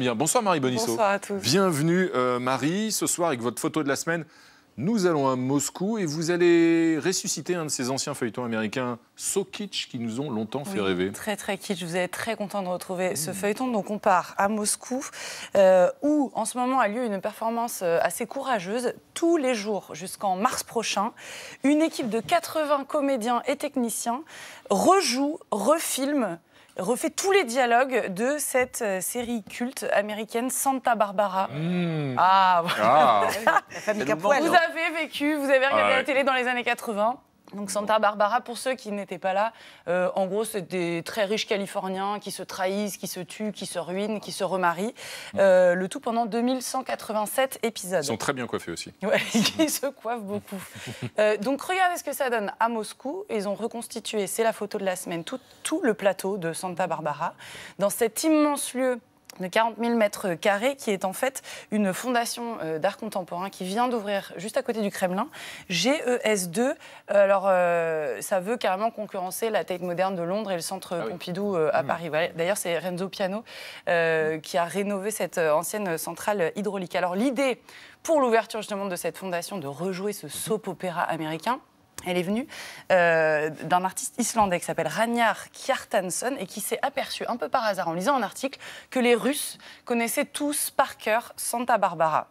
venir. Bonsoir Marie Bonisso. Bonsoir à tous. Bienvenue Marie. Ce soir, avec votre photo de la semaine, nous allons à Moscou et vous allez ressusciter un de ces anciens feuilletons américains so kitsch qui nous ont longtemps fait rêver. Très très kitsch, vous êtes très content de retrouver ce feuilleton. Donc on part à Moscou où en ce moment a lieu une performance assez courageuse. Tous les jours jusqu'en mars prochain, une équipe de 80 comédiens et techniciens rejoue, refait tous les dialogues de cette série culte américaine Santa Barbara. La famille Capoel. Vous avez vécu, vous avez regardé la télé dans les années 80. Donc Santa Barbara, pour ceux qui n'étaient pas là, en gros, c'est des très riches Californiens qui se trahissent, qui se tuent, qui se ruinent, qui se remarient. Le tout pendant 2187 épisodes. Ils sont très bien coiffés aussi. Ouais, qui se coiffent beaucoup. Donc regardez ce que ça donne à Moscou. Ils ont reconstitué, c'est la photo de la semaine, tout le plateau de Santa Barbara, dans cet immense lieu de 40 000 mètres carrés, qui est en fait une fondation d'art contemporain qui vient d'ouvrir juste à côté du Kremlin, GES2. Alors, ça veut carrément concurrencer la Tate Moderne de Londres et le Centre Pompidou à Paris. Voilà. D'ailleurs, c'est Renzo Piano qui a rénové cette ancienne centrale hydraulique. Alors, l'idée pour l'ouverture justement de cette fondation, de rejouer ce soap-opéra américain, elle est venue d'un artiste islandais qui s'appelle Ragnar Kjartansson et qui s'est aperçu un peu par hasard en lisant un article que les Russes connaissaient tous par cœur Santa Barbara.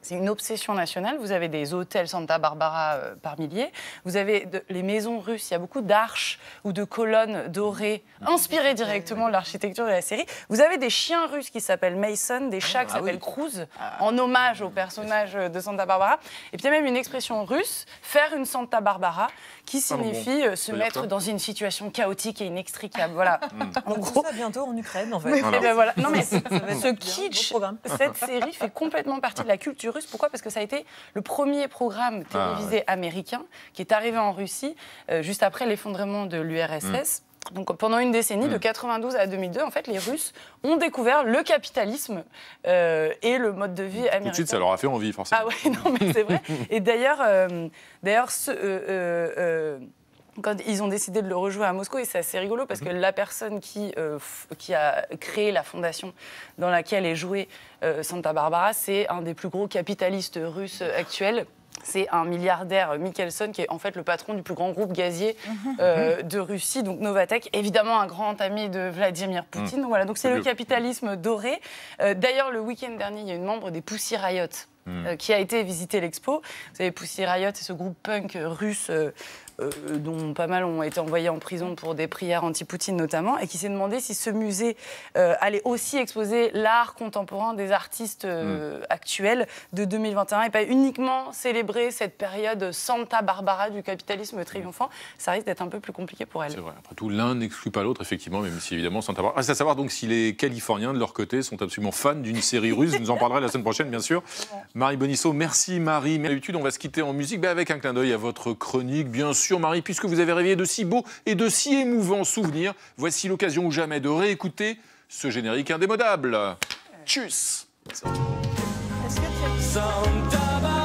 C'est une obsession nationale. Vous avez des hôtels Santa Barbara par milliers. Vous avez les maisons russes. Il y a beaucoup d'arches ou de colonnes dorées inspirées directement de l'architecture de la série. Vous avez des chiens russes qui s'appellent Mason, des chats qui s'appellent Cruz, en hommage au personnage de Santa Barbara. Et puis il y a même une expression russe, faire une Santa Barbara, qui signifie se mettre dans une situation chaotique et inextricable. Voilà. En gros, ça bientôt en Ukraine, en fait. Et ben voilà. Non mais ce kitsch, cette série fait complètement partie de la culture russe. Pourquoi ? Parce que ça a été le premier programme télévisé américain qui est arrivé en Russie juste après l'effondrement de l'URSS. Donc pendant une décennie, de 92 à 2002, en fait, les Russes ont découvert le capitalisme et le mode de vie américain. Tout de suite, ça leur a fait envie, forcément. Ah ouais, non mais c'est vrai. Et d'ailleurs, quand ils ont décidé de le rejouer à Moscou, et c'est assez rigolo parce que la personne qui a créé la fondation dans laquelle est jouée Santa Barbara, c'est un des plus gros capitalistes russes actuels. C'est un milliardaire, Michelson, qui est en fait le patron du plus grand groupe gazier de Russie, donc Novatek. Évidemment, un grand ami de Vladimir Poutine. Voilà, donc c'est le capitalisme doré. D'ailleurs, le week-end dernier, il y a une membre des Pussy Riot qui a été visiter l'expo. Vous savez, Pussy Riot, c'est ce groupe punk russe dont pas mal ont été envoyés en prison pour des prières anti-Poutine notamment, et qui s'est demandé si ce musée allait aussi exposer l'art contemporain des artistes actuels de 2021 et pas uniquement célébrer cette période Santa Barbara du capitalisme triomphant. Ça risque d'être un peu plus compliqué pour elle. C'est vrai. Après tout, l'un n'exclut pas l'autre, effectivement, même si évidemment Santa Barbara... C'est à savoir donc si les Californiens, de leur côté, sont absolument fans d'une série russe. Vous nous en parlerez la semaine prochaine, bien sûr. Marie Bonisso, merci Marie. Mais d'habitude, on va se quitter en musique avec un clin d'œil à votre chronique, bien sûr. Marie, puisque vous avez réveillé de si beaux et de si émouvants souvenirs, voici l'occasion ou jamais de réécouter ce générique indémodable. Tchuss. Santa Barbara.